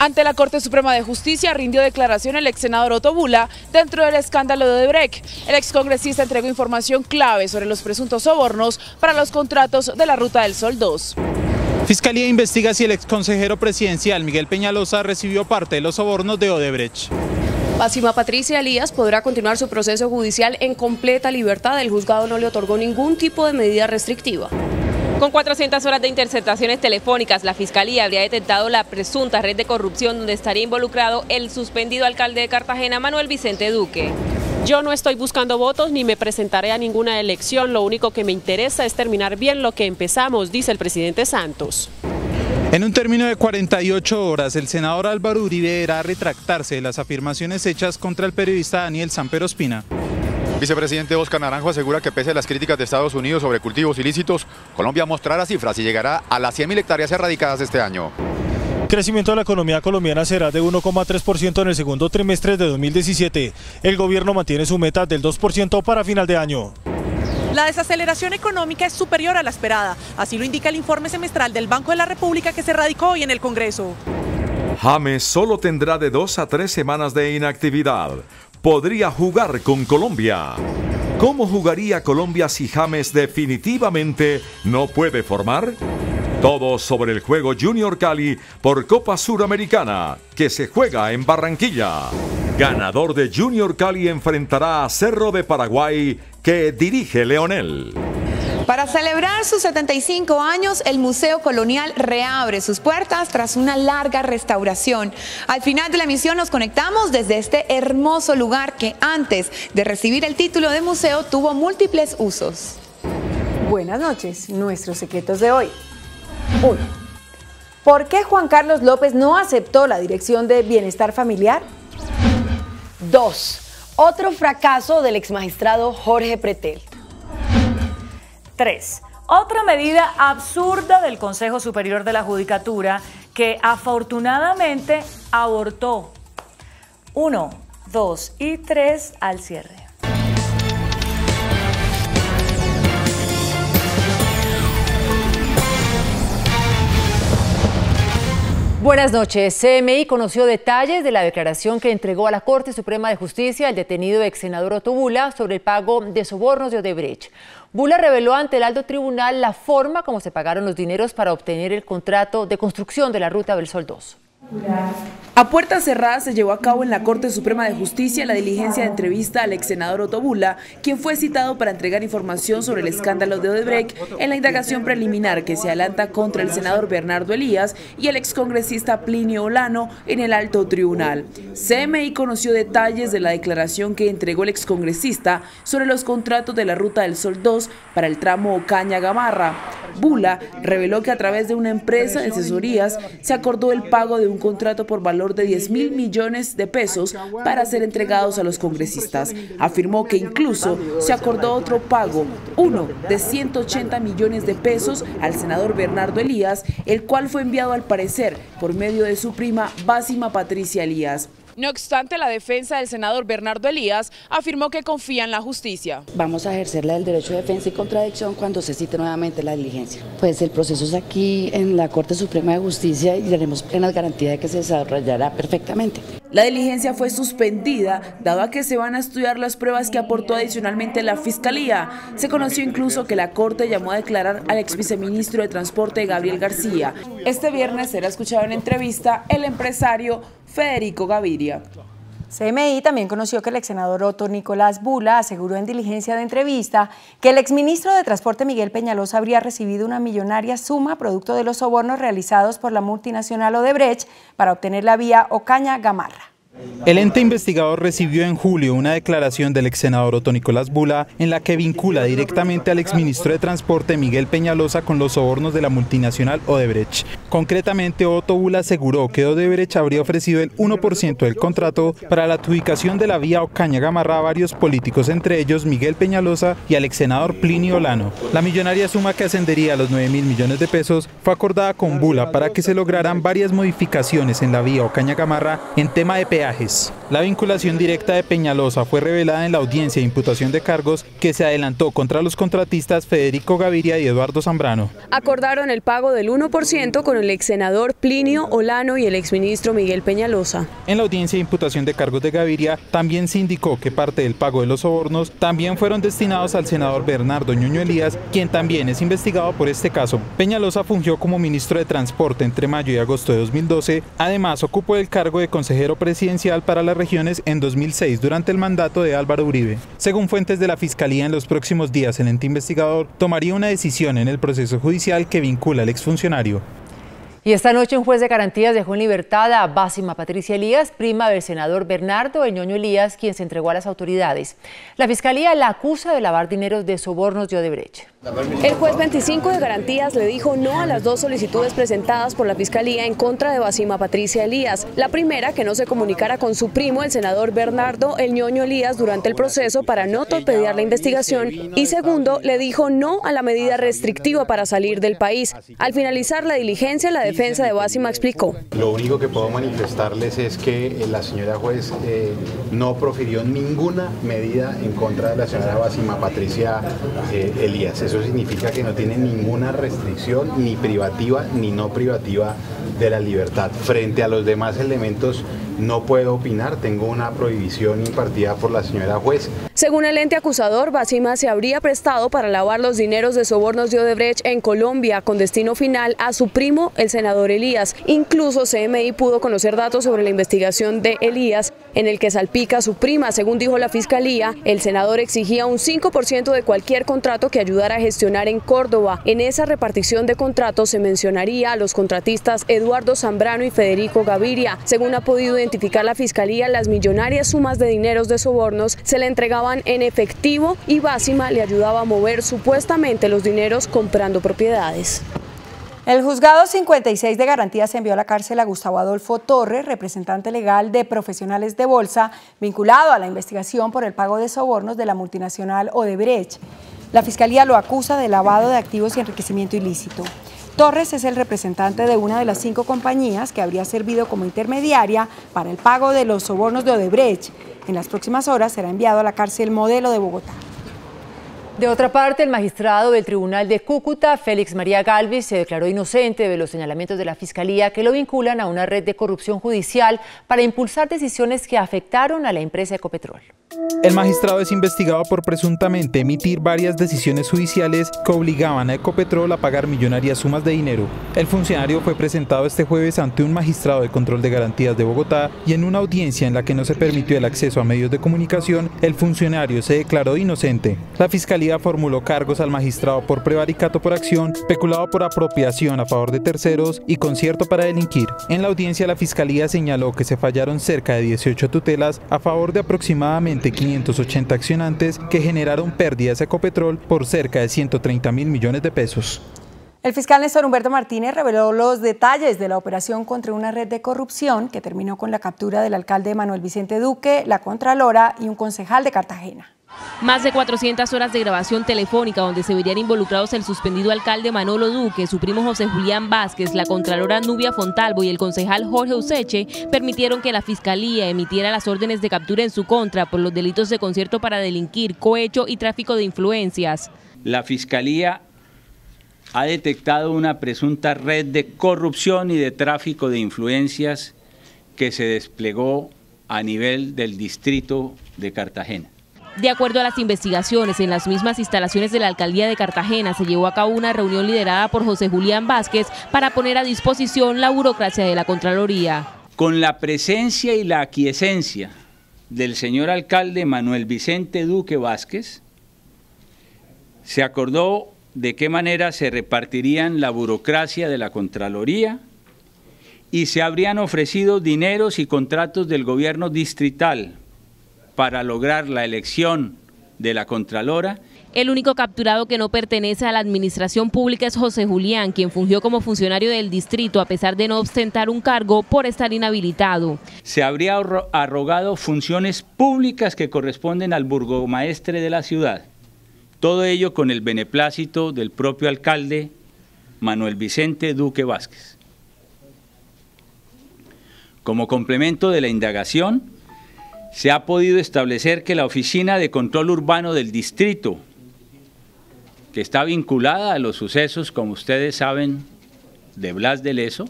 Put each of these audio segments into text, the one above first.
Ante la Corte Suprema de Justicia rindió declaración el ex senador Otto Bula dentro del escándalo de Odebrecht. El excongresista entregó información clave sobre los presuntos sobornos para los contratos de la Ruta del Sol 2. Fiscalía investiga si el exconsejero presidencial Miguel Peñalosa recibió parte de los sobornos de Odebrecht. Básima Patricia Elías podrá continuar su proceso judicial en completa libertad. El juzgado no le otorgó ningún tipo de medida restrictiva. Con 400 horas de interceptaciones telefónicas, la Fiscalía habría detectado la presunta red de corrupción donde estaría involucrado el suspendido alcalde de Cartagena, Manuel Vicente Duque. Yo no estoy buscando votos ni me presentaré a ninguna elección, lo único que me interesa es terminar bien lo que empezamos, dice el presidente Santos. En un término de 48 horas, el senador Álvaro Uribe deberá retractarse de las afirmaciones hechas contra el periodista Daniel Samper Ospina. Vicepresidente Óscar Naranjo asegura que pese a las críticas de Estados Unidos sobre cultivos ilícitos, Colombia mostrará cifras y llegará a las 100.000 hectáreas erradicadas este año. El crecimiento de la economía colombiana será de 1,3% en el segundo trimestre de 2017. El gobierno mantiene su meta del 2% para final de año. La desaceleración económica es superior a la esperada, así lo indica el informe semestral del Banco de la República que se radicó hoy en el Congreso. James solo tendrá de 2 a 3 semanas de inactividad. Podría jugar con Colombia. ¿Cómo jugaría Colombia si James definitivamente no puede formar? Todo sobre el juego Junior Cali por Copa Suramericana, que se juega en Barranquilla. Ganador de Junior Cali enfrentará a Cerro de Paraguay, que dirige Leonel. Para celebrar sus 75 años, el Museo Colonial reabre sus puertas tras una larga restauración. Al final de la emisión nos conectamos desde este hermoso lugar que antes de recibir el título de museo tuvo múltiples usos. Buenas noches, nuestros secretos de hoy. 1. ¿Por qué Juan Carlos López no aceptó la dirección de Bienestar Familiar? 2. Otro fracaso del exmagistrado Jorge Pretel. 3. Otra medida absurda del Consejo Superior de la Judicatura que afortunadamente abortó. 1, 2 y 3 al cierre. Buenas noches. CMI conoció detalles de la declaración que entregó a la Corte Suprema de Justicia el detenido ex senador Otto Bula sobre el pago de sobornos de Odebrecht. Bula reveló ante el alto tribunal la forma como se pagaron los dineros para obtener el contrato de construcción de la Ruta del Sol 2. A puertas cerradas se llevó a cabo en la Corte Suprema de Justicia la diligencia de entrevista al ex senador Otto Bula, quien fue citado para entregar información sobre el escándalo de Odebrecht en la indagación preliminar que se adelanta contra el senador Bernardo Elías y el excongresista Plinio Olano en el alto tribunal. CMI conoció detalles de la declaración que entregó el excongresista sobre los contratos de la Ruta del Sol 2 para el tramo Ocaña-Gamarra. Bula reveló que a través de una empresa de asesorías se acordó el pago de un contrato por valor de 10.000 millones de pesos para ser entregados a los congresistas. Afirmó que incluso se acordó otro pago, uno de 180 millones de pesos al senador Bernardo Elías, el cual fue enviado al parecer por medio de su prima Básima Patricia Elías. No obstante, la defensa del senador Bernardo Elías afirmó que confía en la justicia. Vamos a ejercer el derecho de defensa y contradicción cuando se cite nuevamente la diligencia. Pues el proceso es aquí en la Corte Suprema de Justicia y tenemos plenas garantías de que se desarrollará perfectamente. La diligencia fue suspendida, dado a que se van a estudiar las pruebas que aportó adicionalmente la Fiscalía. Se conoció incluso que la Corte llamó a declarar al ex viceministro de Transporte, Gabriel García. Este viernes será escuchado en entrevista el empresario Federico Gaviria. CMI también conoció que el ex senador Otto Nicolás Bula aseguró en diligencia de entrevista que el exministro de Transporte Miguel Peñalosa habría recibido una millonaria suma producto de los sobornos realizados por la multinacional Odebrecht para obtener la vía Ocaña-Gamarra. El ente investigador recibió en julio una declaración del ex senador Otto Nicolás Bula en la que vincula directamente al exministro de Transporte Miguel Peñalosa con los sobornos de la multinacional Odebrecht. Concretamente, Otto Bula aseguró que Odebrecht habría ofrecido el 1% del contrato para la adjudicación de la vía Ocaña-Gamarra a varios políticos, entre ellos Miguel Peñalosa y al ex senador Plinio Olano. La millonaria suma, que ascendería a los 9.000 millones de pesos, fue acordada con Bula para que se lograran varias modificaciones en la vía Ocaña-Gamarra en tema de peaje peajes. La vinculación directa de Peñalosa fue revelada en la audiencia de imputación de cargos que se adelantó contra los contratistas Federico Gaviria y Eduardo Zambrano. Acordaron el pago del 1% con el ex senador Plinio Olano y el exministro Miguel Peñalosa. En la audiencia de imputación de cargos de Gaviria también se indicó que parte del pago de los sobornos también fueron destinados al senador Bernardo Ñoño Elías, quien también es investigado por este caso. Peñalosa fungió como ministro de Transporte entre mayo y agosto de 2012. Además, ocupó el cargo de consejero presidencial para las regiones en 2006 durante el mandato de Álvaro Uribe. Según fuentes de la Fiscalía, en los próximos días el ente investigador tomaría una decisión en el proceso judicial que vincula al exfuncionario. Y esta noche un juez de garantías dejó en libertad a Básima Patricia Elías, prima del senador Bernardo Ñoño Elías, quien se entregó a las autoridades. La Fiscalía la acusa de lavar dineros de sobornos de Odebrecht. El juez 25 de garantías le dijo no a las dos solicitudes presentadas por la Fiscalía en contra de Básima Patricia Elías. La primera, que no se comunicara con su primo, el senador Bernardo Ñoño Elías, durante el proceso para no torpedear la investigación. Y segundo, le dijo no a la medida restrictiva para salir del país. Al finalizar la diligencia, la defensa de Básima explicó. Lo único que puedo manifestarles es que la señora juez no profirió ninguna medida en contra de la señora Básima Patricia Elías. Eso significa que no tiene ninguna restricción, ni privativa ni no privativa, de la libertad. Frente a los demás elementos no puedo opinar, tengo una prohibición impartida por la señora juez. Según el ente acusador, Básima se habría prestado para lavar los dineros de sobornos de Odebrecht en Colombia con destino final a su primo, el senador Elías. Incluso CMI pudo conocer datos sobre la investigación de Elías, en el que salpica a su prima. Según dijo la Fiscalía, el senador exigía un 5% de cualquier contrato que ayudara a gestionar en Córdoba. En esa repartición de contratos se mencionaría a los contratistas Eduardo Zambrano y Federico Gaviria. Según ha podido identificar la Fiscalía, las millonarias sumas de dineros de sobornos se le entregaban en efectivo y Básima le ayudaba a mover supuestamente los dineros comprando propiedades. El juzgado 56 de garantías envió a la cárcel a Gustavo Adolfo Torres, representante legal de Profesionales de Bolsa, vinculado a la investigación por el pago de sobornos de la multinacional Odebrecht. La Fiscalía lo acusa de lavado de activos y enriquecimiento ilícito. Torres es el representante de una de las 5 compañías que habría servido como intermediaria para el pago de los sobornos de Odebrecht. En las próximas horas será enviado a la cárcel Modelo de Bogotá. De otra parte, el magistrado del Tribunal de Cúcuta, Félix María Galvis, se declaró inocente de los señalamientos de la Fiscalía que lo vinculan a una red de corrupción judicial para impulsar decisiones que afectaron a la empresa Ecopetrol. El magistrado es investigado por presuntamente emitir varias decisiones judiciales que obligaban a Ecopetrol a pagar millonarias sumas de dinero. El funcionario fue presentado este jueves ante un magistrado de control de garantías de Bogotá y en una audiencia en la que no se permitió el acceso a medios de comunicación, el funcionario se declaró inocente. La Fiscalía formuló cargos al magistrado por prevaricato por acción, peculado por apropiación a favor de terceros y concierto para delinquir. En la audiencia, la Fiscalía señaló que se fallaron cerca de 18 tutelas a favor de aproximadamente 580 accionantes que generaron pérdidas a Ecopetrol por cerca de 130.000 millones de pesos. El fiscal Néstor Humberto Martínez reveló los detalles de la operación contra una red de corrupción que terminó con la captura del alcalde Manuel Vicente Duque, la contralora y un concejal de Cartagena. Más de 400 horas de grabación telefónica donde se verían involucrados el suspendido alcalde Manolo Duque, su primo José Julián Vázquez, la contralora Nubia Fontalvo y el concejal Jorge Useche permitieron que la Fiscalía emitiera las órdenes de captura en su contra por los delitos de concierto para delinquir, cohecho y tráfico de influencias. La Fiscalía ha detectado una presunta red de corrupción y de tráfico de influencias que se desplegó a nivel del distrito de Cartagena. De acuerdo a las investigaciones, en las mismas instalaciones de la Alcaldía de Cartagena se llevó a cabo una reunión liderada por José Julián Vázquez para poner a disposición la burocracia de la Contraloría. Con la presencia y la aquiescencia del señor alcalde Manuel Vicente Duque Vázquez, se acordó de qué manera se repartirían la burocracia de la Contraloría y se habrían ofrecido dineros y contratos del gobierno distrital para lograr la elección de la Contralora. El único capturado que no pertenece a la administración pública es José Julián, quien fungió como funcionario del distrito a pesar de no ostentar un cargo por estar inhabilitado. Se habría arrogado funciones públicas que corresponden al burgomaestre de la ciudad. Todo ello con el beneplácito del propio alcalde Manuel Vicente Duque Vázquez. Como complemento de la indagación, se ha podido establecer que la Oficina de Control Urbano del Distrito, que está vinculada a los sucesos, como ustedes saben, de Blas de Lezo,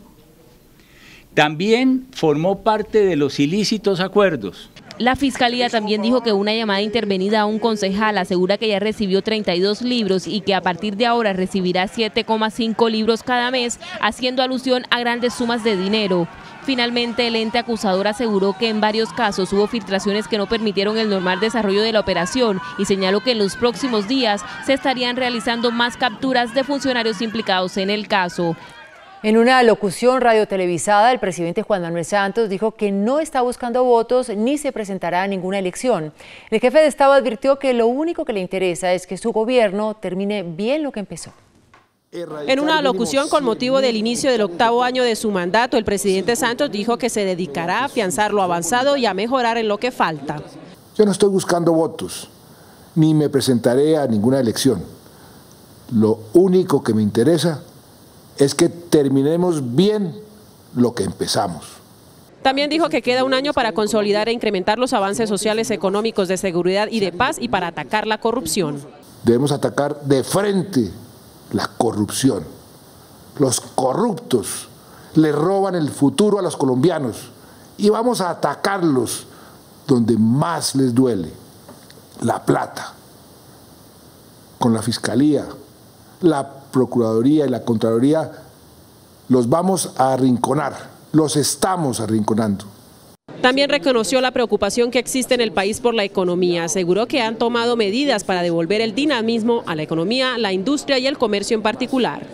también formó parte de los ilícitos acuerdos. La Fiscalía también dijo que una llamada intervenida a un concejal asegura que ya recibió 32 libros y que a partir de ahora recibirá 7,5 libros cada mes, haciendo alusión a grandes sumas de dinero. Finalmente, el ente acusador aseguró que en varios casos hubo filtraciones que no permitieron el normal desarrollo de la operación y señaló que en los próximos días se estarían realizando más capturas de funcionarios implicados en el caso. En una locución radiotelevisada, el presidente Juan Manuel Santos dijo que no está buscando votos ni se presentará a ninguna elección. El jefe de Estado advirtió que lo único que le interesa es que su gobierno termine bien lo que empezó. En una locución con motivo del inicio del 8º año de su mandato, el presidente Santos dijo que se dedicará a afianzar lo avanzado y a mejorar en lo que falta. Yo no estoy buscando votos, ni me presentaré a ninguna elección. Lo único que me interesa es que terminemos bien lo que empezamos. También dijo que queda un año para consolidar e incrementar los avances sociales, económicos, de seguridad y de paz y para atacar la corrupción. Debemos atacar de frente la corrupción. Los corruptos le roban el futuro a los colombianos y vamos a atacarlos donde más les duele, la plata. Con la Fiscalía, la Procuraduría y la Contraloría los vamos a arrinconar, los estamos arrinconando. También reconoció la preocupación que existe en el país por la economía. Aseguró que han tomado medidas para devolver el dinamismo a la economía, la industria y el comercio en particular.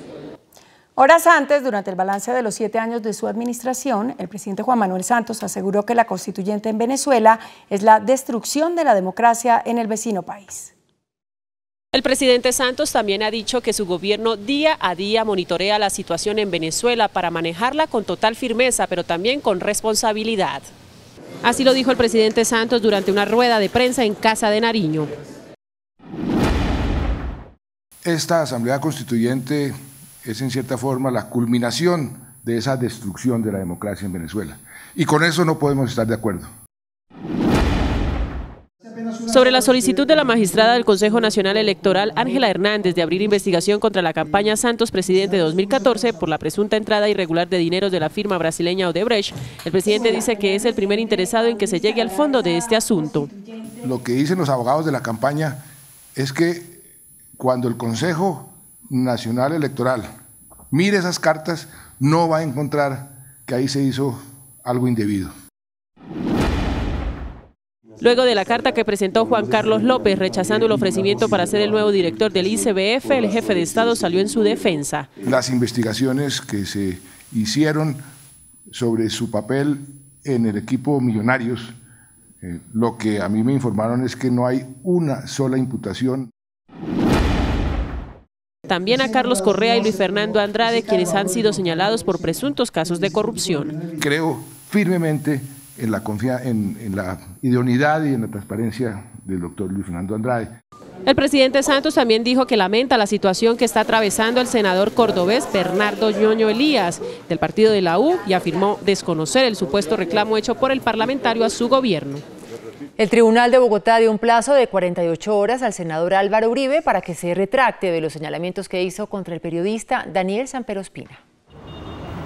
Horas antes, durante el balance de los 7 años de su administración, el presidente Juan Manuel Santos aseguró que la constituyente en Venezuela es la destrucción de la democracia en el vecino país. El presidente Santos también ha dicho que su gobierno día a día monitorea la situación en Venezuela para manejarla con total firmeza, pero también con responsabilidad. Así lo dijo el presidente Santos durante una rueda de prensa en Casa de Nariño. Esta Asamblea Constituyente es en cierta forma la culminación de esa destrucción de la democracia en Venezuela. Y con eso no podemos estar de acuerdo. Sobre la solicitud de la magistrada del Consejo Nacional Electoral, Ángela Hernández, de abrir investigación contra la campaña Santos Presidente 2014 por la presunta entrada irregular de dineros de la firma brasileña Odebrecht, el presidente dice que es el primer interesado en que se llegue al fondo de este asunto. Lo que dicen los abogados de la campaña es que cuando el Consejo Nacional Electoral mire esas cartas, no va a encontrar que ahí se hizo algo indebido. Luego de la carta que presentó Juan Carlos López rechazando el ofrecimiento para ser el nuevo director del ICBF, el jefe de Estado salió en su defensa. Las investigaciones que se hicieron sobre su papel en el equipo Millonarios, lo que a mí me informaron es que no hay una sola imputación. También a Carlos Correa y Luis Fernando Andrade, quienes han sido señalados por presuntos casos de corrupción. Creo firmemente en la idoneidad y en la transparencia del doctor Luis Fernando Andrade. El presidente Santos también dijo que lamenta la situación que está atravesando el senador cordobés Bernardo Ñoño Elías, del partido de la U, y afirmó desconocer el supuesto reclamo hecho por el parlamentario a su gobierno. El Tribunal de Bogotá dio un plazo de 48 horas al senador Álvaro Uribe para que se retracte de los señalamientos que hizo contra el periodista Daniel Samper Ospina.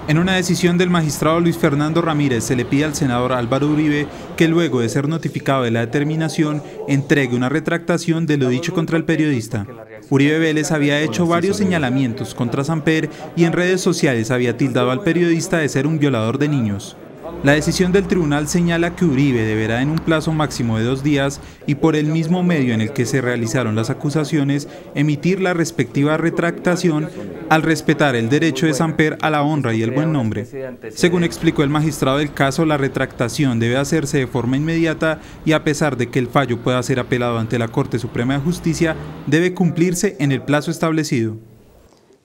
En una decisión del magistrado Luis Fernando Ramírez se le pide al senador Álvaro Uribe que luego de ser notificado de la determinación entregue una retractación de lo dicho contra el periodista. Uribe Vélez había hecho varios señalamientos contra Samper y en redes sociales había tildado al periodista de ser un violador de niños. La decisión del tribunal señala que Uribe deberá en un plazo máximo de 2 días y por el mismo medio en el que se realizaron las acusaciones emitir la respectiva retractación al respetar el derecho de Samper a la honra y el buen nombre. Según explicó el magistrado del caso, la retractación debe hacerse de forma inmediata y a pesar de que el fallo pueda ser apelado ante la Corte Suprema de Justicia, debe cumplirse en el plazo establecido.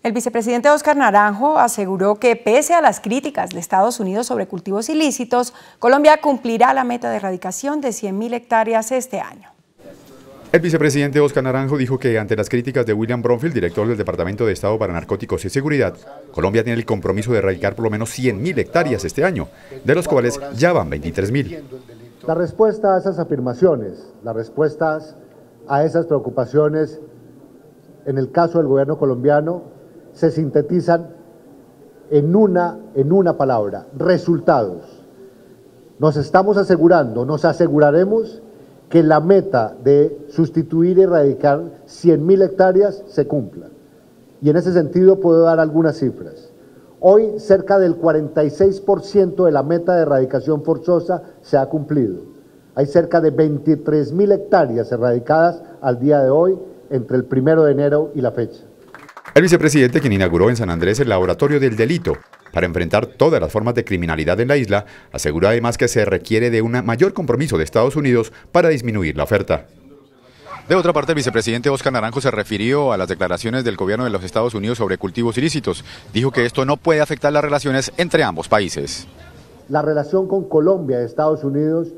El vicepresidente Óscar Naranjo aseguró que pese a las críticas de Estados Unidos sobre cultivos ilícitos, Colombia cumplirá la meta de erradicación de 100.000 hectáreas este año. El vicepresidente Óscar Naranjo dijo que ante las críticas de William Bromfield, director del Departamento de Estado para Narcóticos y Seguridad, Colombia tiene el compromiso de erradicar por lo menos 100.000 hectáreas este año, de los cuales ya van 23.000. La respuesta a esas afirmaciones, las respuestas a esas preocupaciones, en el caso del gobierno colombiano, se sintetizan en una palabra: resultados. Nos estamos asegurando, nos aseguraremos que la meta de sustituir y erradicar 100.000 hectáreas se cumpla. Y en ese sentido puedo dar algunas cifras. Hoy cerca del 46% de la meta de erradicación forzosa se ha cumplido. Hay cerca de 23.000 hectáreas erradicadas al día de hoy, entre el 1 de enero y la fecha. El vicepresidente, quien inauguró en San Andrés el Laboratorio del Delito para enfrentar todas las formas de criminalidad en la isla, aseguró además que se requiere de un mayor compromiso de Estados Unidos para disminuir la oferta. De otra parte, el vicepresidente Óscar Naranjo se refirió a las declaraciones del gobierno de los Estados Unidos sobre cultivos ilícitos. Dijo que esto no puede afectar las relaciones entre ambos países. La relación con Colombia y Estados Unidos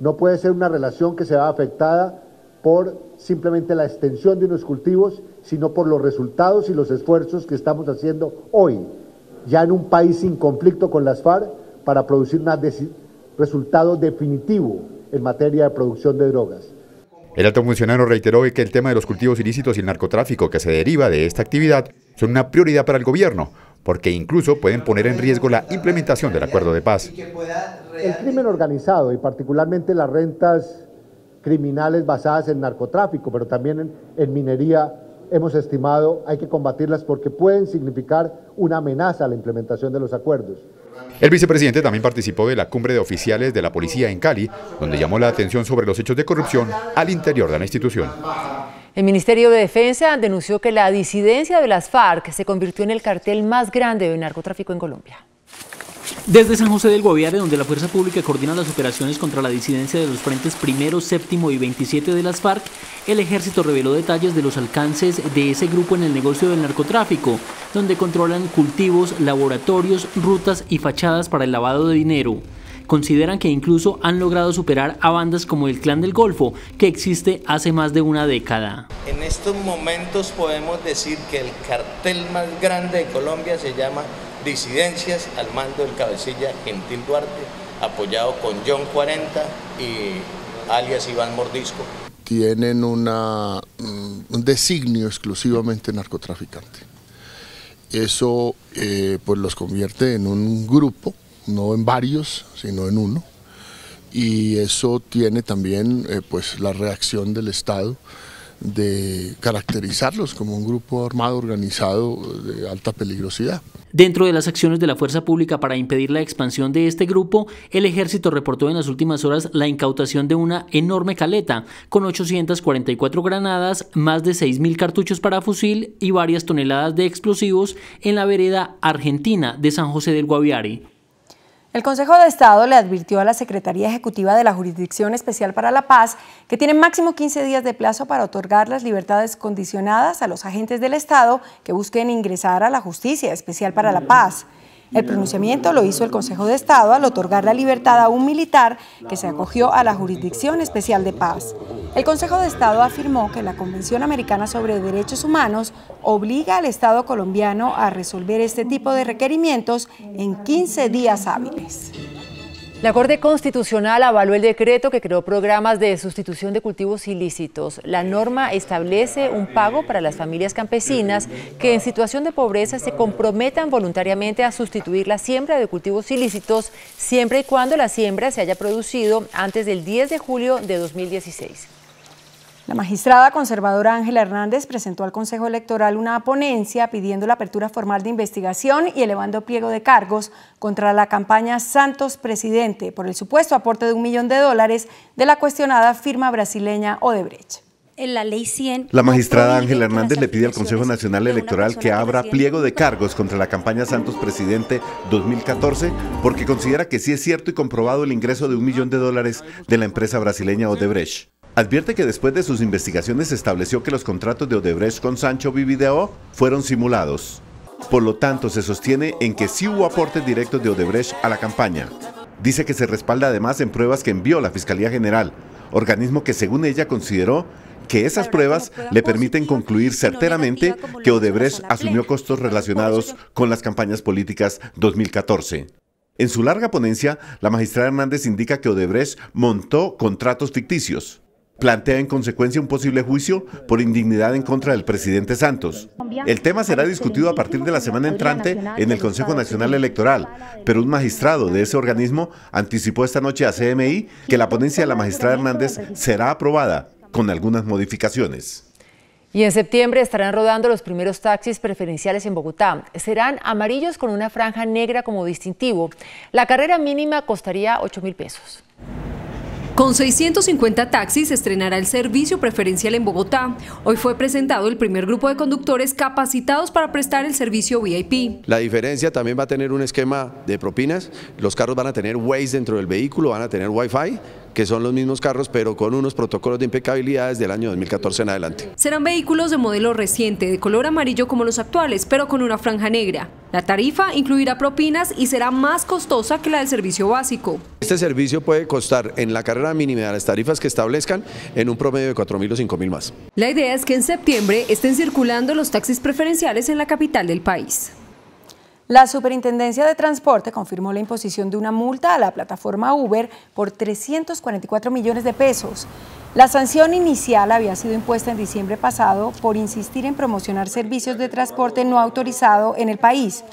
no puede ser una relación que se vea afectada por simplemente la extensión de unos cultivos, sino por los resultados y los esfuerzos que estamos haciendo hoy, ya en un país sin conflicto con las FARC, para producir un resultado definitivo en materia de producción de drogas. El alto funcionario reiteró que el tema de los cultivos ilícitos y el narcotráfico que se deriva de esta actividad son una prioridad para el gobierno, porque incluso pueden poner en riesgo la implementación del acuerdo de paz. El crimen organizado y particularmente las rentas criminales basadas en narcotráfico, pero también en minería, hemos estimado hay que combatirlas porque pueden significar una amenaza a la implementación de los acuerdos. El vicepresidente también participó de la cumbre de oficiales de la policía en Cali, donde llamó la atención sobre los hechos de corrupción al interior de la institución. El Ministerio de Defensa denunció que la disidencia de las FARC se convirtió en el cartel más grande de narcotráfico en Colombia. Desde San José del Guaviare, donde la Fuerza Pública coordina las operaciones contra la disidencia de los frentes 1, 7 y 27 de las FARC, el Ejército reveló detalles de los alcances de ese grupo en el negocio del narcotráfico, donde controlan cultivos, laboratorios, rutas y fachadas para el lavado de dinero. Consideran que incluso han logrado superar a bandas como el Clan del Golfo, que existe hace más de una década. En estos momentos podemos decir que el cartel más grande de Colombia se llama Disidencias, al mando del cabecilla Gentil Duarte, apoyado con John 40 y alias Iván Mordisco. Tienen un designio exclusivamente narcotraficante. Eso pues los convierte en un grupo, no en varios, sino en uno. Y eso tiene también pues la reacción del Estado de caracterizarlos como un grupo armado organizado de alta peligrosidad. Dentro de las acciones de la Fuerza Pública para impedir la expansión de este grupo, el Ejército reportó en las últimas horas la incautación de una enorme caleta, con 844 granadas, más de 6.000 cartuchos para fusil y varias toneladas de explosivos en la vereda argentina de San José del Guaviare. El Consejo de Estado le advirtió a la Secretaría Ejecutiva de la Jurisdicción Especial para la Paz que tiene máximo 15 días de plazo para otorgar las libertades condicionadas a los agentes del Estado que busquen ingresar a la Justicia Especial para la Paz. El pronunciamiento lo hizo el Consejo de Estado al otorgar la libertad a un militar que se acogió a la Jurisdicción Especial de Paz. El Consejo de Estado afirmó que la Convención Americana sobre Derechos Humanos obliga al Estado colombiano a resolver este tipo de requerimientos en 15 días hábiles. La Corte Constitucional avaló el decreto que creó programas de sustitución de cultivos ilícitos. La norma establece un pago para las familias campesinas que en situación de pobreza se comprometan voluntariamente a sustituir la siembra de cultivos ilícitos siempre y cuando la siembra se haya producido antes del 10 de julio de 2016. La magistrada conservadora Ángela Hernández presentó al Consejo Electoral una ponencia pidiendo la apertura formal de investigación y elevando pliego de cargos contra la campaña Santos Presidente por el supuesto aporte de $1 millón de la cuestionada firma brasileña Odebrecht. En la ley 100. La magistrada Ángela Hernández le pide al Consejo Nacional Electoral que abra pliego de cargos contra la campaña Santos Presidente 2014 porque considera que sí es cierto y comprobado el ingreso de $1 millón de la empresa brasileña Odebrecht. Advierte que después de sus investigaciones se estableció que los contratos de Odebrecht con Sancho Vivideo fueron simulados. Por lo tanto, se sostiene en que sí hubo aportes directos de Odebrecht a la campaña. Dice que se respalda además en pruebas que envió la Fiscalía General, organismo que según ella consideró que esas pruebas le permiten concluir certeramente que Odebrecht asumió costos relacionados con las campañas políticas 2014. En su larga ponencia, la magistrada Hernández indica que Odebrecht montó contratos ficticios. Plantea en consecuencia un posible juicio por indignidad en contra del presidente Santos. El tema será discutido a partir de la semana entrante en el Consejo Nacional Electoral, pero un magistrado de ese organismo anticipó esta noche a CMI que la ponencia de la magistrada Hernández será aprobada con algunas modificaciones. Y en septiembre estarán rodando los primeros taxis preferenciales en Bogotá. Serán amarillos con una franja negra como distintivo. La carrera mínima costaría 8.000 pesos. Con 650 taxis se estrenará el servicio preferencial en Bogotá. Hoy fue presentado el primer grupo de conductores capacitados para prestar el servicio VIP. La diferencia también va a tener un esquema de propinas. Los carros van a tener Waze dentro del vehículo, van a tener Wi-Fi, que son los mismos carros, pero con unos protocolos de impecabilidad desde el año 2014 en adelante. Serán vehículos de modelo reciente, de color amarillo como los actuales, pero con una franja negra. La tarifa incluirá propinas y será más costosa que la del servicio básico. Este servicio puede costar en la carrera mínima de las tarifas que establezcan en un promedio de 4.000 o 5.000 más. La idea es que en septiembre estén circulando los taxis preferenciales en la capital del país. La Superintendencia de Transporte confirmó la imposición de una multa a la plataforma Uber por 344 millones de pesos. La sanción inicial había sido impuesta en diciembre pasado por insistir en promocionar servicios de transporte no autorizado en el país.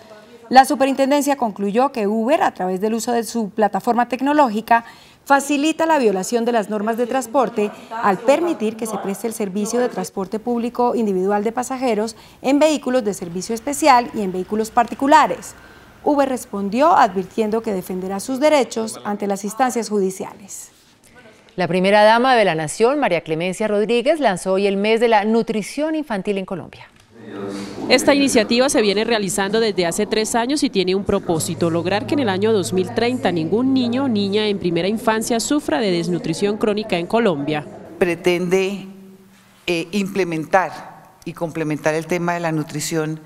La Superintendencia concluyó que Uber, a través del uso de su plataforma tecnológica, facilita la violación de las normas de transporte al permitir que se preste el servicio de transporte público individual de pasajeros en vehículos de servicio especial y en vehículos particulares. Uber respondió advirtiendo que defenderá sus derechos ante las instancias judiciales. La primera dama de la Nación, María Clemencia Rodríguez, lanzó hoy el mes de la nutrición infantil en Colombia. Esta iniciativa se viene realizando desde hace 3 años y tiene un propósito: lograr que en el año 2030 ningún niño o niña en primera infancia sufra de desnutrición crónica en Colombia. Pretende implementar y complementar el tema de la nutrición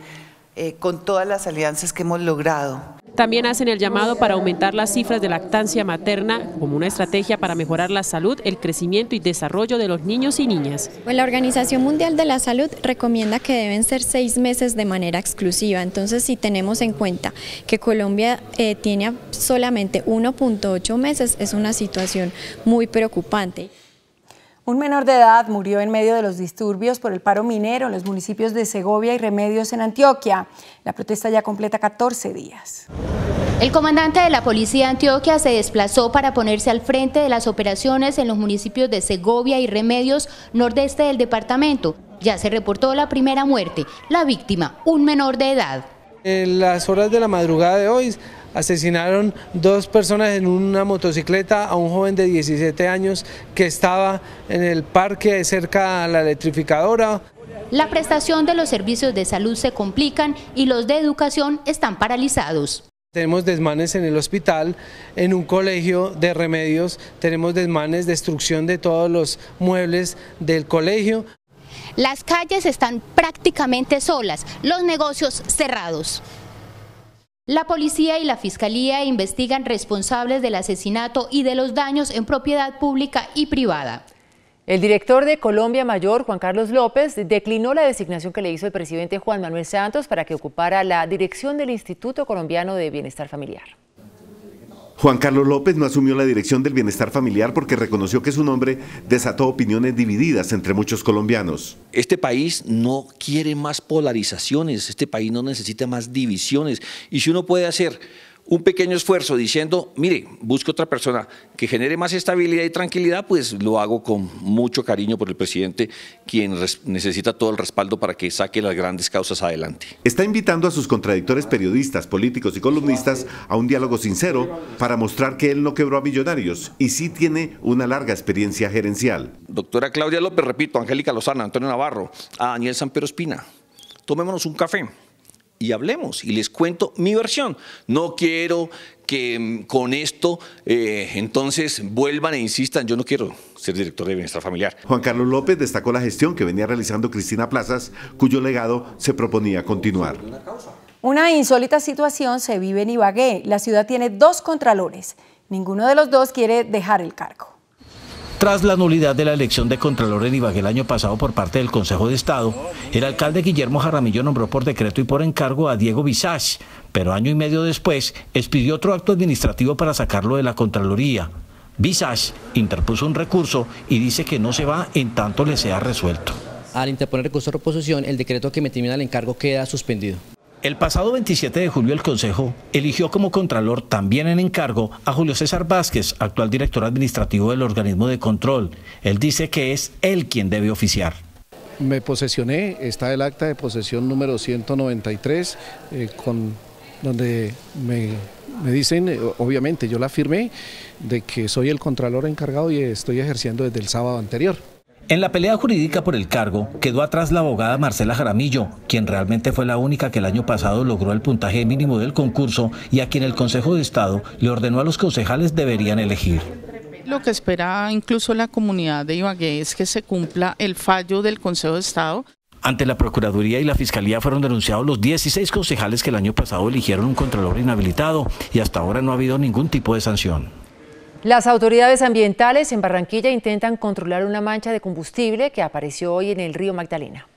con todas las alianzas que hemos logrado. También hacen el llamado para aumentar las cifras de lactancia materna como una estrategia para mejorar la salud, el crecimiento y desarrollo de los niños y niñas. La Organización Mundial de la Salud recomienda que deben ser 6 meses de manera exclusiva. Entonces, si tenemos en cuenta que Colombia tiene solamente 1.8 meses, es una situación muy preocupante. Un menor de edad murió en medio de los disturbios por el paro minero en los municipios de Segovia y Remedios en Antioquia. La protesta ya completa 14 días. El comandante de la Policía de Antioquia se desplazó para ponerse al frente de las operaciones en los municipios de Segovia y Remedios, nordeste del departamento. Ya se reportó la primera muerte, la víctima, un menor de edad. En las horas de la madrugada de hoy asesinaron 2 personas en una motocicleta a un joven de 17 años que estaba en el parque cerca a la electrificadora. La prestación de los servicios de salud se complican y los de educación están paralizados. Tenemos desmanes en el hospital, en un colegio de Remedios, tenemos desmanes, destrucción de todos los muebles del colegio. Las calles están prácticamente solas, los negocios cerrados. La policía y la fiscalía investigan responsables del asesinato y de los daños en propiedad pública y privada. El director de Colombia Mayor, Juan Carlos López, declinó la designación que le hizo el presidente Juan Manuel Santos para que ocupara la dirección del Instituto Colombiano de Bienestar Familiar. Juan Carlos López no asumió la dirección del bienestar familiar porque reconoció que su nombre desató opiniones divididas entre muchos colombianos. Este país no quiere más polarizaciones, este país no necesita más divisiones. Y si uno puede hacer un pequeño esfuerzo diciendo, mire, busque otra persona que genere más estabilidad y tranquilidad, pues lo hago con mucho cariño por el presidente, quien necesita todo el respaldo para que saque las grandes causas adelante. Está invitando a sus contradictores periodistas, políticos y columnistas a un diálogo sincero para mostrar que él no quebró a millonarios y sí tiene una larga experiencia gerencial. Doctora Claudia López, repito, Angélica Lozana, Antonio Navarro, a Daniel Sampero Espina, tomémonos un café y hablemos y les cuento mi versión. No quiero que con esto entonces vuelvan e insistan. Yo no quiero ser director de bienestar familiar. Juan Carlos López destacó la gestión que venía realizando Cristina Plazas, cuyo legado se proponía continuar. Una insólita situación se vive en Ibagué. La ciudad tiene 2 contralores. Ninguno de los 2 quiere dejar el cargo. Tras la nulidad de la elección de Contralor en Ibagué el año pasado por parte del Consejo de Estado, el alcalde Guillermo Jaramillo nombró por decreto y por encargo a Diego Visage, pero año y medio después expidió otro acto administrativo para sacarlo de la Contraloría. Visage interpuso un recurso y dice que no se va en tanto le sea resuelto. Al interponer recurso de reposición, el decreto que me termina el encargo queda suspendido. El pasado 27 de julio el Consejo eligió como Contralor, también en encargo, a Julio César Vázquez, actual director administrativo del organismo de control. Él dice que es él quien debe oficiar. Me posesioné, está el acta de posesión número 193, donde me dicen, obviamente yo la firmé, de que soy el Contralor encargado y estoy ejerciendo desde el sábado anterior. En la pelea jurídica por el cargo quedó atrás la abogada Marcela Jaramillo, quien realmente fue la única que el año pasado logró el puntaje mínimo del concurso y a quien el Consejo de Estado le ordenó a los concejales deberían elegir. Lo que espera incluso la comunidad de Ibagué es que se cumpla el fallo del Consejo de Estado. Ante la Procuraduría y la Fiscalía fueron denunciados los 16 concejales que el año pasado eligieron un Contralor inhabilitado y hasta ahora no ha habido ningún tipo de sanción. Las autoridades ambientales en Barranquilla intentan controlar una mancha de combustible que apareció hoy en el río Magdalena.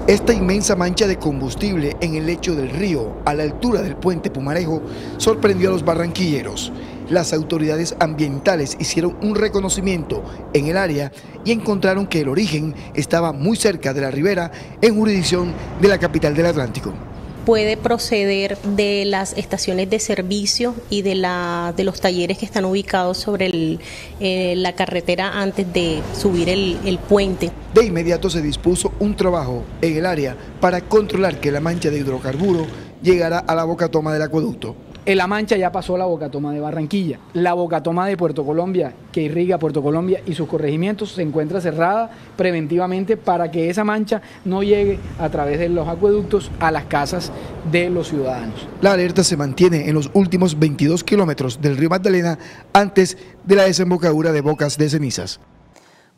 Esta inmensa mancha de combustible en el lecho del río, a la altura del puente Pumarejo, sorprendió a los barranquilleros. Las autoridades ambientales hicieron un reconocimiento en el área y encontraron que el origen estaba muy cerca de la ribera, en jurisdicción de la capital del Atlántico. Puede proceder de las estaciones de servicio y de los talleres que están ubicados sobre la carretera antes de subir el puente. De inmediato se dispuso un trabajo en el área para controlar que la mancha de hidrocarburo llegara a la bocatoma del acueducto. La mancha ya pasó a la bocatoma de Barranquilla. La bocatoma de Puerto Colombia, que irriga Puerto Colombia y sus corregimientos, se encuentra cerrada preventivamente para que esa mancha no llegue a través de los acueductos a las casas de los ciudadanos. La alerta se mantiene en los últimos 22 kilómetros del río Magdalena antes de la desembocadura de Bocas de Cenizas.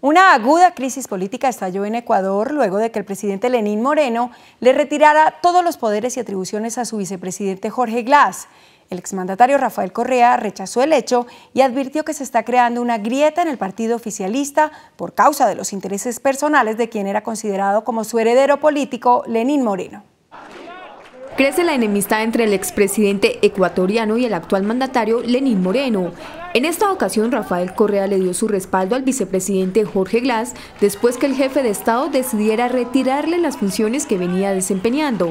Una aguda crisis política estalló en Ecuador luego de que el presidente Lenín Moreno le retirara todos los poderes y atribuciones a su vicepresidente Jorge Glass. El exmandatario Rafael Correa rechazó el hecho y advirtió que se está creando una grieta en el partido oficialista por causa de los intereses personales de quien era considerado como su heredero político, Lenín Moreno. Crece la enemistad entre el expresidente ecuatoriano y el actual mandatario Lenín Moreno. En esta ocasión, Rafael Correa le dio su respaldo al vicepresidente Jorge Glass después que el jefe de Estado decidiera retirarle las funciones que venía desempeñando.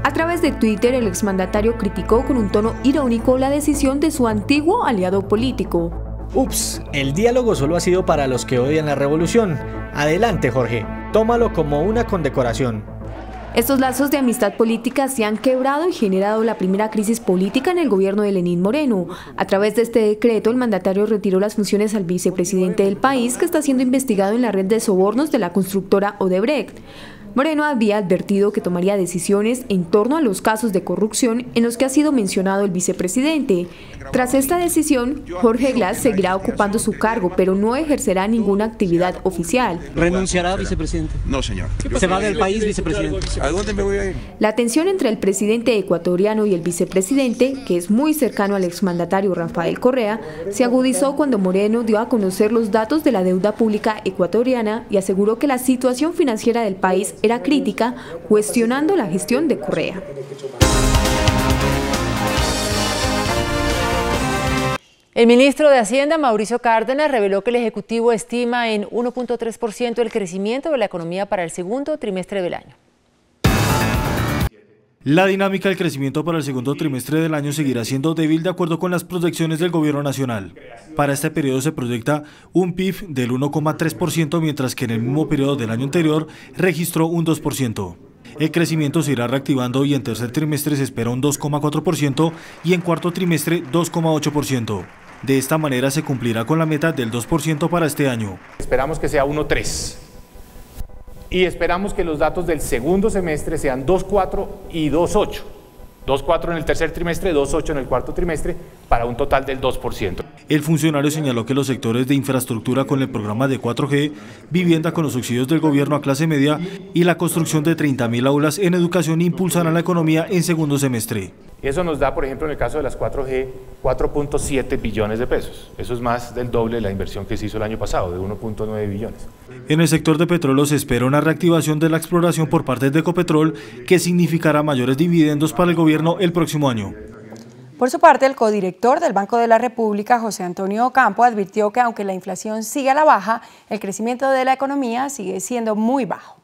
A través de Twitter, el exmandatario criticó con un tono irónico la decisión de su antiguo aliado político. Ups, el diálogo solo ha sido para los que odian la revolución. Adelante, Jorge, tómalo como una condecoración. Estos lazos de amistad política se han quebrado y generado la primera crisis política en el gobierno de Lenín Moreno. A través de este decreto, el mandatario retiró las funciones al vicepresidente del país, que está siendo investigado en la red de sobornos de la constructora Odebrecht. Moreno había advertido que tomaría decisiones en torno a los casos de corrupción en los que ha sido mencionado el vicepresidente. Tras esta decisión, Jorge Glass seguirá ocupando su cargo, pero no ejercerá ninguna actividad oficial. ¿Renunciará, vicepresidente? No, señor. ¿Se va del país, vicepresidente? ¿A dónde me voy a ir? La tensión entre el presidente ecuatoriano y el vicepresidente, que es muy cercano al exmandatario Rafael Correa, se agudizó cuando Moreno dio a conocer los datos de la deuda pública ecuatoriana y aseguró que la situación financiera del país era crítica, cuestionando la gestión de Correa. El ministro de Hacienda, Mauricio Cárdenas, reveló que el Ejecutivo estima en 1.3% el crecimiento de la economía para el segundo trimestre del año. La dinámica del crecimiento para el segundo trimestre del año seguirá siendo débil de acuerdo con las proyecciones del Gobierno Nacional. Para este periodo se proyecta un PIB del 1,3%, mientras que en el mismo periodo del año anterior registró un 2%. El crecimiento se irá reactivando y en tercer trimestre se espera un 2,4% y en cuarto trimestre 2,8%. De esta manera se cumplirá con la meta del 2% para este año. Esperamos que sea 1,3%. Y esperamos que los datos del segundo semestre sean 2,4 y 2,8. 2,4 en el tercer trimestre, 2,8 en el cuarto trimestre, para un total del 2%. El funcionario señaló que los sectores de infraestructura con el programa de 4G, vivienda con los subsidios del gobierno a clase media y la construcción de 30.000 aulas en educación impulsarán la economía en segundo semestre. Eso nos da, por ejemplo, en el caso de las 4G, 4.7 billones de pesos. Eso es más del doble de la inversión que se hizo el año pasado, de 1.9 billones. En el sector de petróleo se espera una reactivación de la exploración por parte de Ecopetrol, que significará mayores dividendos para el gobierno el próximo año. Por su parte, el codirector del Banco de la República, José Antonio Ocampo, advirtió que aunque la inflación sigue a la baja, el crecimiento de la economía sigue siendo muy bajo.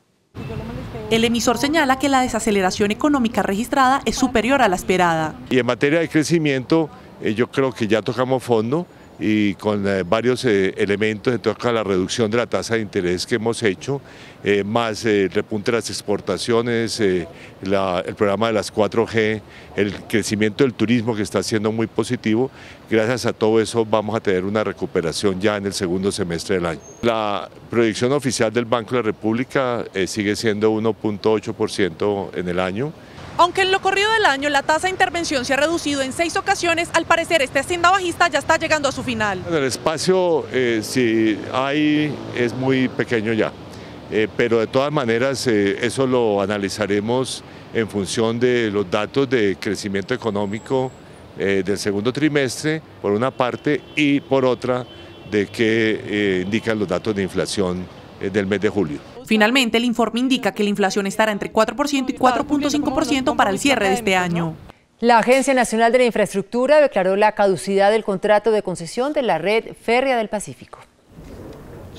El emisor señala que la desaceleración económica registrada es superior a la esperada. Y en materia de crecimiento, yo creo que ya tocamos fondo y con varios elementos, se toca la reducción de la tasa de interés que hemos hecho, más el repunte de las exportaciones, el programa de las 4G, el crecimiento del turismo que está siendo muy positivo. Gracias a todo eso vamos a tener una recuperación ya en el segundo semestre del año. La proyección oficial del Banco de la República sigue siendo 1.8% en el año. Aunque en lo corrido del año la tasa de intervención se ha reducido en 6 ocasiones, al parecer esta senda bajista ya está llegando a su final. El espacio, si hay, es muy pequeño ya, pero de todas maneras eso lo analizaremos en función de los datos de crecimiento económico del segundo trimestre, por una parte, y por otra, de qué indican los datos de inflación del mes de julio. Finalmente, el informe indica que la inflación estará entre 4% y 4.5% para el cierre de este año. La Agencia Nacional de la Infraestructura declaró la caducidad del contrato de concesión de la red férrea del Pacífico.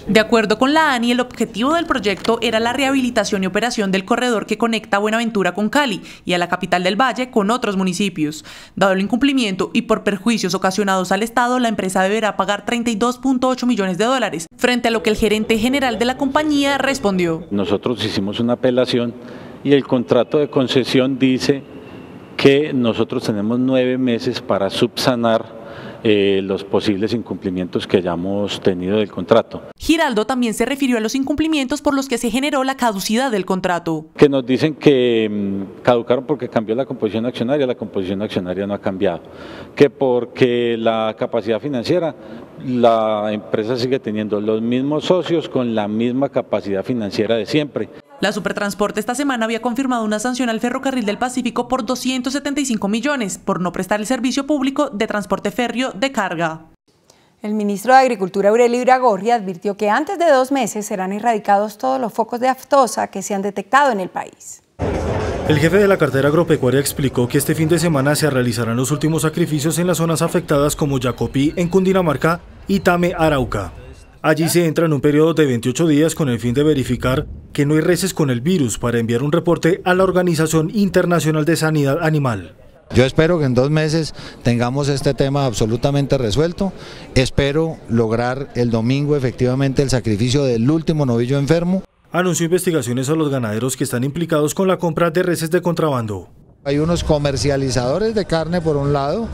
De acuerdo con la ANI, el objetivo del proyecto era la rehabilitación y operación del corredor que conecta Buenaventura con Cali y a la capital del Valle con otros municipios. Dado el incumplimiento y por perjuicios ocasionados al Estado, la empresa deberá pagar 32.8 millones de dólares, frente a lo que el gerente general de la compañía respondió. Nosotros hicimos una apelación y el contrato de concesión dice que nosotros tenemos 9 meses para subsanar los posibles incumplimientos que hayamos tenido del contrato. Giraldo también se refirió a los incumplimientos por los que se generó la caducidad del contrato. Que nos dicen que caducaron porque cambió la composición accionaria no ha cambiado. Que porque la capacidad financiera, la empresa sigue teniendo los mismos socios con la misma capacidad financiera de siempre. La Supertransporte esta semana había confirmado una sanción al Ferrocarril del Pacífico por 275 millones por no prestar el servicio público de transporte férreo de carga. El ministro de Agricultura, Aurelio Iragorri, advirtió que antes de 2 meses serán erradicados todos los focos de aftosa que se han detectado en el país. El jefe de la cartera agropecuaria explicó que este fin de semana se realizarán los últimos sacrificios en las zonas afectadas como Yacopí, en Cundinamarca, y Tame, Arauca. Allí se entra en un periodo de 28 días con el fin de verificar que no hay reses con el virus para enviar un reporte a la Organización Internacional de Sanidad Animal. Yo espero que en 2 meses tengamos este tema absolutamente resuelto. Espero lograr el domingo efectivamente el sacrificio del último novillo enfermo. Anunció investigaciones a los ganaderos que están implicados con la compra de reses de contrabando. Hay unos comercializadores de carne por un lado,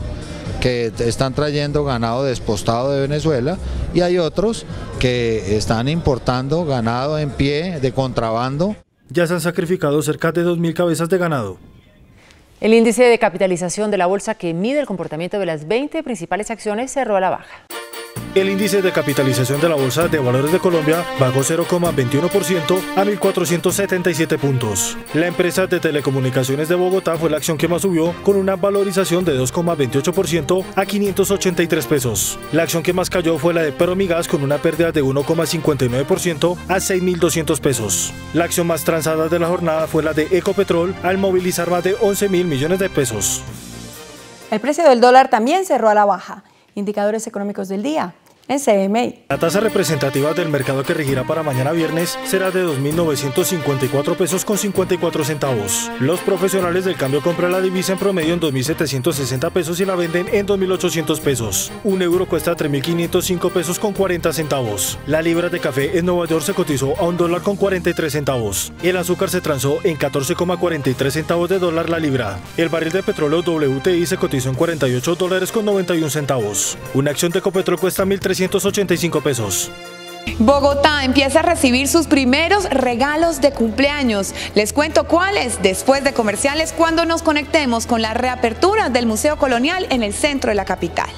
que están trayendo ganado despostado de Venezuela, y hay otros que están importando ganado en pie de contrabando. Ya se han sacrificado cerca de 2.000 cabezas de ganado. El índice de capitalización de la bolsa, que mide el comportamiento de las 20 principales acciones, cerró a la baja. El índice de capitalización de la Bolsa de Valores de Colombia bajó 0,21% a 1.477 puntos. La empresa de telecomunicaciones de Bogotá fue la acción que más subió, con una valorización de 2,28% a 583 pesos. La acción que más cayó fue la de Promigas, con una pérdida de 1,59% a 6.200 pesos. La acción más transada de la jornada fue la de Ecopetrol, al movilizar más de 11.000 millones de pesos. El precio del dólar también cerró a la baja. Indicadores económicos del día en CMI. La tasa representativa del mercado que regirá para mañana viernes será de 2.954 pesos con 54 centavos. Los profesionales del cambio compran la divisa en promedio en 2.760 pesos y la venden en 2.800 pesos. Un euro cuesta 3.505 pesos con 40 centavos. La libra de café en Nueva York se cotizó a $1 con 43 centavos. El azúcar se transó en 14,43 centavos de dólar la libra. El barril de petróleo WTI se cotizó en $48 con 91 centavos. Una acción de Ecopetrol cuesta 1.385 pesos. Bogotá empieza a recibir sus primeros regalos de cumpleaños. Les cuento cuáles después de comerciales, cuando nos conectemos con la reapertura del Museo Colonial en el centro de la capital.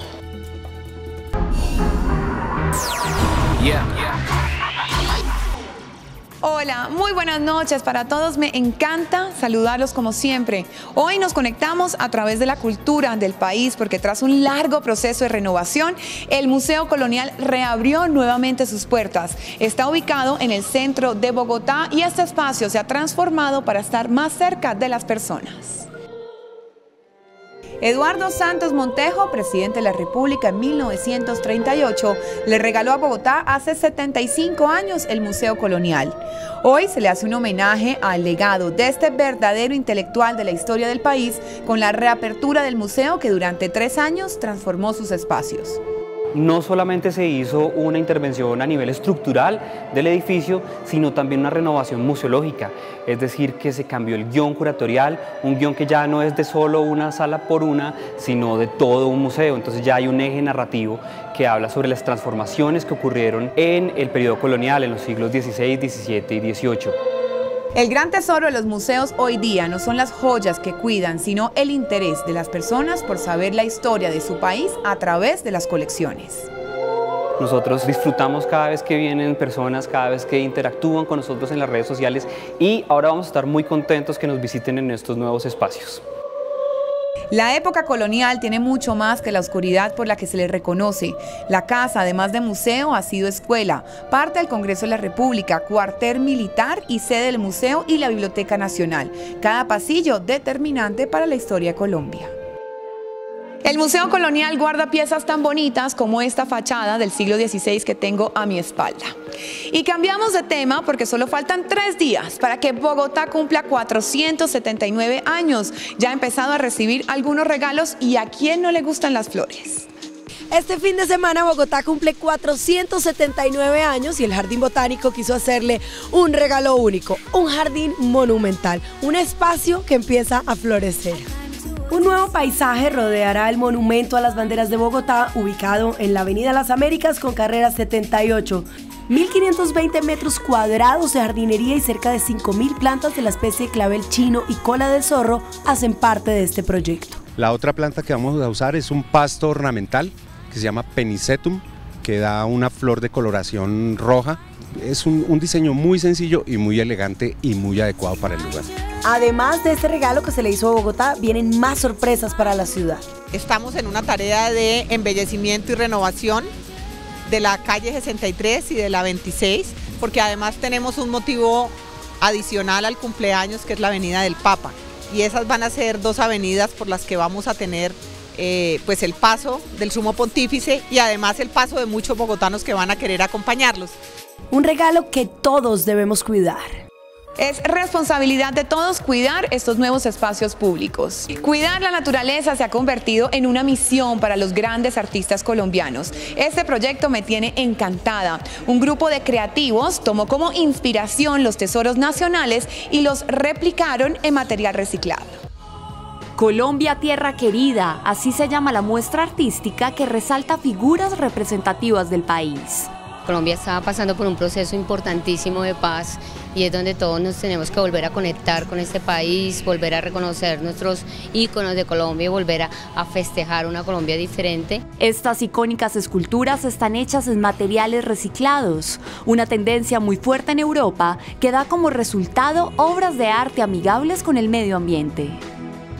Hola, muy buenas noches para todos. Me encanta saludarlos como siempre. Hoy nos conectamos a través de la cultura del país porque tras un largo proceso de renovación, el Museo Colonial reabrió nuevamente sus puertas. Está ubicado en el centro de Bogotá y este espacio se ha transformado para estar más cerca de las personas. Eduardo Santos Montejo, presidente de la República en 1938, le regaló a Bogotá hace 75 años el Museo Colonial. Hoy se le hace un homenaje al legado de este verdadero intelectual de la historia del país con la reapertura del museo que durante 3 años transformó sus espacios. No solamente se hizo una intervención a nivel estructural del edificio, sino también una renovación museológica, es decir, que se cambió el guión curatorial, un guión que ya no es de solo una sala por una, sino de todo un museo. Entonces ya hay un eje narrativo que habla sobre las transformaciones que ocurrieron en el periodo colonial, en los siglos XVI, XVII y XVIII. El gran tesoro de los museos hoy día no son las joyas que cuidan, sino el interés de las personas por saber la historia de su país a través de las colecciones. Nosotros disfrutamos cada vez que vienen personas, cada vez que interactúan con nosotros en las redes sociales y ahora vamos a estar muy contentos que nos visiten en estos nuevos espacios. La época colonial tiene mucho más que la oscuridad por la que se le reconoce. La casa, además de museo, ha sido escuela, parte del Congreso de la República, cuartel militar y sede del museo y la Biblioteca Nacional. Cada pasillo determinante para la historia de Colombia. El Museo Colonial guarda piezas tan bonitas como esta fachada del siglo XVI que tengo a mi espalda. Y cambiamos de tema porque solo faltan 3 días para que Bogotá cumpla 479 años. Ya ha empezado a recibir algunos regalos y a quién no le gustan las flores. Este fin de semana Bogotá cumple 479 años y el Jardín Botánico quiso hacerle un regalo único, un jardín monumental, un espacio que empieza a florecer. Un nuevo paisaje rodeará el monumento a las banderas de Bogotá, ubicado en la Avenida Las Américas con carrera 78. 1.520 metros cuadrados de jardinería y cerca de 5.000 plantas de la especie clavel chino y cola de zorro hacen parte de este proyecto. La otra planta que vamos a usar es un pasto ornamental que se llama Penicetum, que da una flor de coloración roja. Es un diseño muy sencillo y muy elegante y muy adecuado para el lugar. Además de este regalo que se le hizo a Bogotá, vienen más sorpresas para la ciudad. Estamos en una tarea de embellecimiento y renovación de la calle 63 y de la 26, porque además tenemos un motivo adicional al cumpleaños que es la Avenida del Papa. Y esas van a ser 2 avenidas por las que vamos a tener pues el paso del Sumo Pontífice y además el paso de muchos bogotanos que van a querer acompañarlos. Un regalo que todos debemos cuidar. Es responsabilidad de todos cuidar estos nuevos espacios públicos. Cuidar la naturaleza se ha convertido en una misión para los grandes artistas colombianos. Este proyecto me tiene encantada. Un grupo de creativos tomó como inspiración los tesoros nacionales y los replicaron en material reciclado. Colombia Tierra Querida, así se llama la muestra artística que resalta figuras representativas del país. Colombia estaba pasando por un proceso importantísimo de paz y es donde todos nos tenemos que volver a conectar con este país, volver a reconocer nuestros íconos de Colombia y volver a festejar una Colombia diferente. Estas icónicas esculturas están hechas en materiales reciclados, una tendencia muy fuerte en Europa que da como resultado obras de arte amigables con el medio ambiente.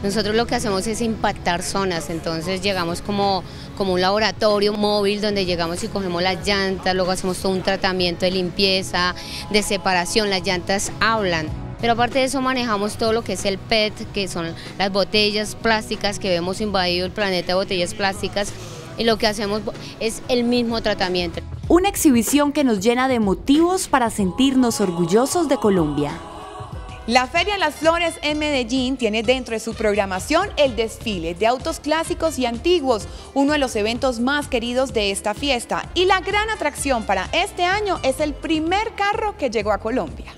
Nosotros lo que hacemos es impactar zonas, entonces llegamos como un laboratorio móvil donde llegamos y cogemos las llantas, luego hacemos todo un tratamiento de limpieza, de separación, las llantas hablan. Pero aparte de eso manejamos todo lo que es el PET, que son las botellas plásticas, que vemos invadido el planeta de botellas plásticas, y lo que hacemos es el mismo tratamiento. Una exhibición que nos llena de motivos para sentirnos orgullosos de Colombia. La Feria de las Flores en Medellín tiene dentro de su programación el desfile de autos clásicos y antiguos, uno de los eventos más queridos de esta fiesta. Y la gran atracción para este año es el primer carro que llegó a Colombia.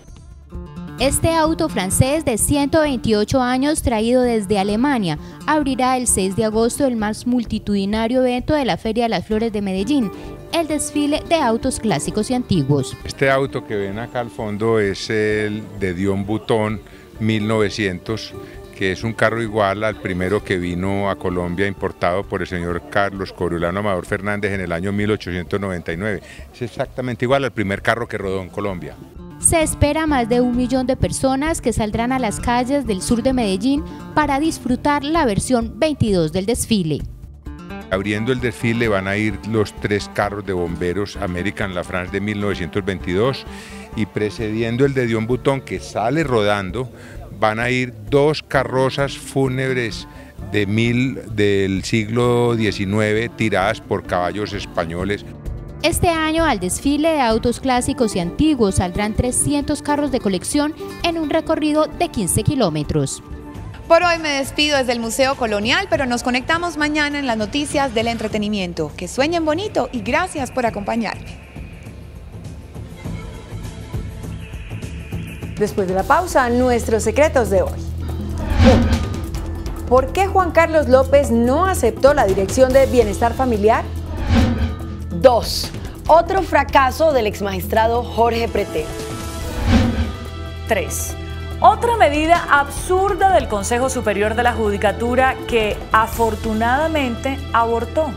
Este auto francés de 128 años traído desde Alemania abrirá el 6 de agosto el más multitudinario evento de la Feria de las Flores de Medellín, el desfile de autos clásicos y antiguos. Este auto que ven acá al fondo es el de Dion Bouton 1900, que es un carro igual al primero que vino a Colombia importado por el señor Carlos Coriolano Amador Fernández en el año 1899. Es exactamente igual al primer carro que rodó en Colombia. Se espera más de 1 millón de personas que saldrán a las calles del sur de Medellín para disfrutar la versión 22 del desfile. Abriendo el desfile van a ir los 3 carros de bomberos American La France de 1922 y precediendo el de Dion Button, que sale rodando, van a ir 2 carrozas fúnebres del siglo XIX tiradas por caballos españoles. Este año al desfile de autos clásicos y antiguos saldrán 300 carros de colección en un recorrido de 15 kilómetros. Por hoy me despido desde el Museo Colonial, pero nos conectamos mañana en las noticias del entretenimiento. Que sueñen bonito y gracias por acompañarme. Después de la pausa, nuestros secretos de hoy. 1. ¿Por qué Juan Carlos López no aceptó la dirección de Bienestar Familiar? 2. Otro fracaso del exmagistrado Jorge Pretel. 3. Otra medida absurda del Consejo Superior de la Judicatura que afortunadamente abortó.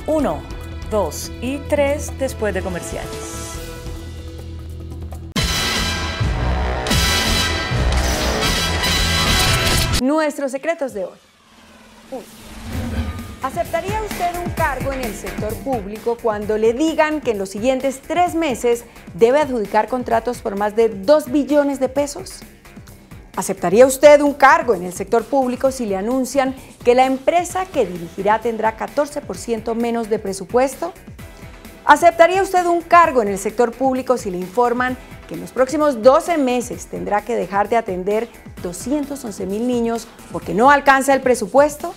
1, 2 y 3 después de comerciales. Nuestros secretos de hoy. 1. ¿Aceptaría usted un cargo en el sector público cuando le digan que en los siguientes 3 meses debe adjudicar contratos por más de 2 billones de pesos? ¿Aceptaría usted un cargo en el sector público si le anuncian que la empresa que dirigirá tendrá 14% menos de presupuesto? ¿Aceptaría usted un cargo en el sector público si le informan que en los próximos 12 meses tendrá que dejar de atender 211,000 niños porque no alcanza el presupuesto?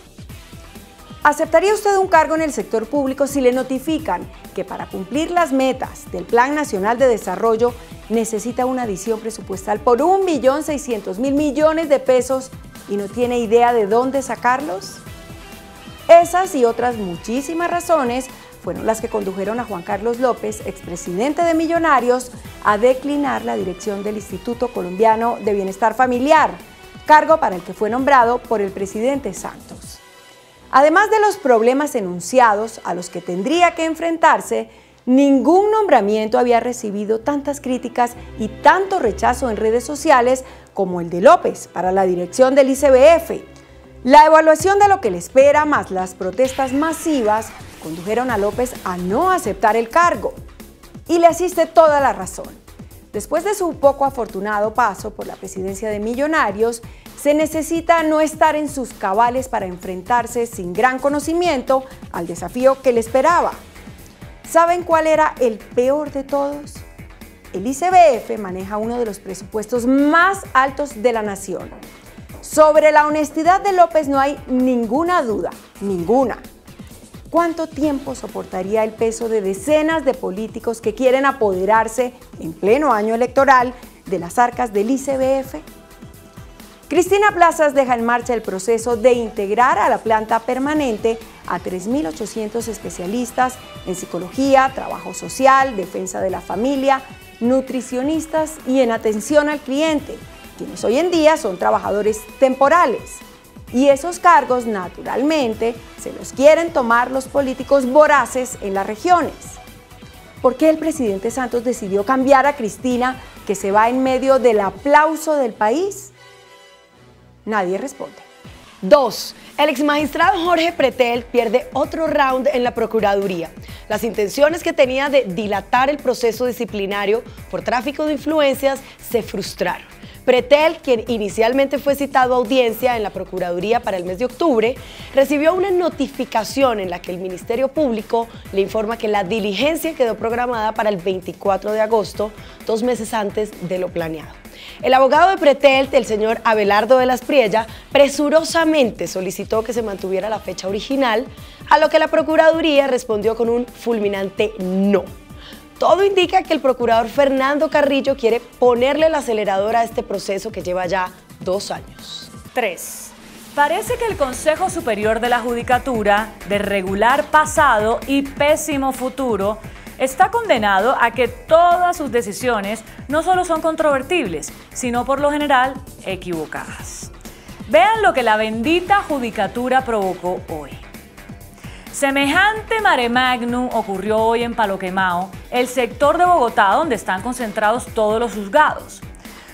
¿Aceptaría usted un cargo en el sector público si le notifican que para cumplir las metas del Plan Nacional de Desarrollo necesita una adición presupuestal por 1.600.000 millones de pesos y no tiene idea de dónde sacarlos? Esas y otras muchísimas razones fueron las que condujeron a Juan Carlos López, expresidente de Millonarios, a declinar la dirección del Instituto Colombiano de Bienestar Familiar, cargo para el que fue nombrado por el presidente Santos. Además de los problemas enunciados a los que tendría que enfrentarse, ningún nombramiento había recibido tantas críticas y tanto rechazo en redes sociales como el de López para la dirección del ICBF. La evaluación de lo que le espera más las protestas masivas condujeron a López a no aceptar el cargo. Y le asiste toda la razón. Después de su poco afortunado paso por la presidencia de Millonarios, se necesita no estar en sus cabales para enfrentarse sin gran conocimiento al desafío que le esperaba. ¿Saben cuál era el peor de todos? El ICBF maneja uno de los presupuestos más altos de la nación. Sobre la honestidad de López no hay ninguna duda, ninguna. ¿Cuánto tiempo soportaría el peso de decenas de políticos que quieren apoderarse en pleno año electoral de las arcas del ICBF? Cristina Plazas deja en marcha el proceso de integrar a la planta permanente a 3.800 especialistas en psicología, trabajo social, defensa de la familia, nutricionistas y en atención al cliente, quienes hoy en día son trabajadores temporales. Y esos cargos, naturalmente, se los quieren tomar los políticos voraces en las regiones. ¿Por qué el presidente Santos decidió cambiar a Cristina, que se va en medio del aplauso del país? Nadie responde. 2. El exmagistrado Jorge Pretel pierde otro round en la Procuraduría. Las intenciones que tenía de dilatar el proceso disciplinario por tráfico de influencias se frustraron. Pretel, quien inicialmente fue citado a audiencia en la Procuraduría para el mes de octubre, recibió una notificación en la que el Ministerio Público le informa que la diligencia quedó programada para el 24 de agosto, 2 meses antes de lo planeado. El abogado de Pretel, el señor Abelardo de las Priella, presurosamente solicitó que se mantuviera la fecha original, a lo que la Procuraduría respondió con un fulminante no. Todo indica que el procurador Fernando Carrillo quiere ponerle el acelerador a este proceso que lleva ya 2 años. 3. Parece que el Consejo Superior de la Judicatura, de regular pasado y pésimo futuro, está condenado a que todas sus decisiones no solo son controvertibles, sino por lo general equivocadas. Vean lo que la bendita judicatura provocó hoy. Semejante mare magnum ocurrió hoy en Palo Quemao, el sector de Bogotá donde están concentrados todos los juzgados.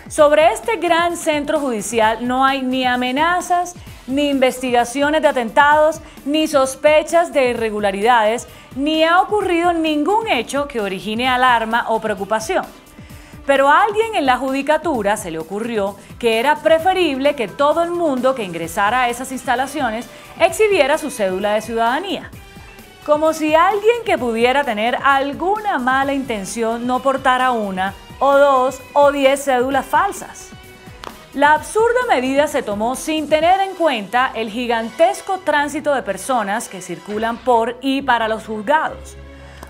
Sobre este gran centro judicial no hay ni amenazas, ni investigaciones de atentados, ni sospechas de irregularidades, ni ha ocurrido ningún hecho que origine alarma o preocupación. Pero a alguien en la judicatura se le ocurrió que era preferible que todo el mundo que ingresara a esas instalaciones exhibiera su cédula de ciudadanía. Como si alguien que pudiera tener alguna mala intención no portara una, o 2 o 10 cédulas falsas. La absurda medida se tomó sin tener en cuenta el gigantesco tránsito de personas que circulan por y para los juzgados.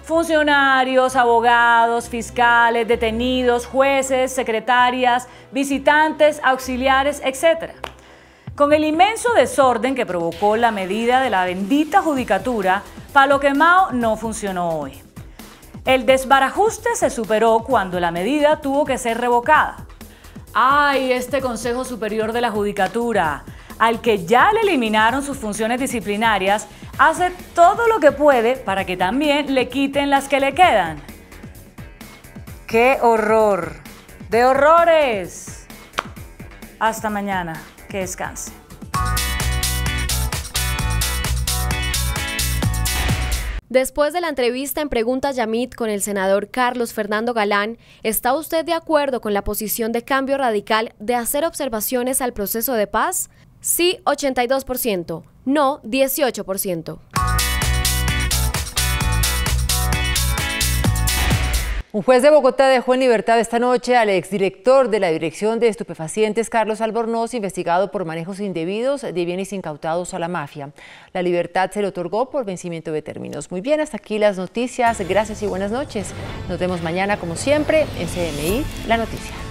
Funcionarios, abogados, fiscales, detenidos, jueces, secretarias, visitantes, auxiliares, etc. Con el inmenso desorden que provocó la medida de la bendita judicatura, Palo Quemao no funcionó hoy. El desbarajuste se superó cuando la medida tuvo que ser revocada. ¡Ay, este Consejo Superior de la Judicatura, al que ya le eliminaron sus funciones disciplinarias, hace todo lo que puede para que también le quiten las que le quedan! ¡Qué horror! ¡De horrores! Hasta mañana. Que descanse. Después de la entrevista en Preguntas Yamit con el senador Carlos Fernando Galán, ¿está usted de acuerdo con la posición de Cambio Radical de hacer observaciones al proceso de paz? Sí, 82%, no, 18%. Un juez de Bogotá dejó en libertad esta noche al exdirector de la Dirección de Estupefacientes, Carlos Albornoz, investigado por manejos indebidos de bienes incautados a la mafia. La libertad se le otorgó por vencimiento de términos. Muy bien, hasta aquí las noticias. Gracias y buenas noches. Nos vemos mañana, como siempre, en CMI, La Noticia.